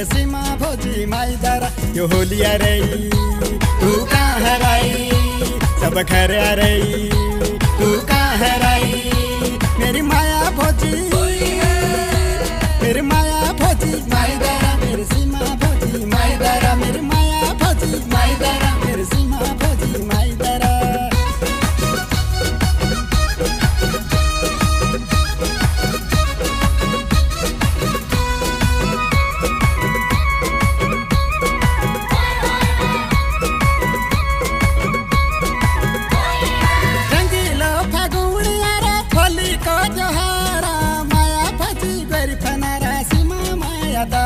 मेरे सीमा भोजी माई दारा यो होलिया रे तू कहाँ हराई सब घर आ रही तू कहाँ हराई मेरी माया भोजी मेरी माया भोजी माई दारा मेरे सीमा भोजी माई दारा मेरी माया भोजी माई दारा मेरे सीमा भोजी माई दारा जोहारा माया भजी गरी फनारा सीमा माया दा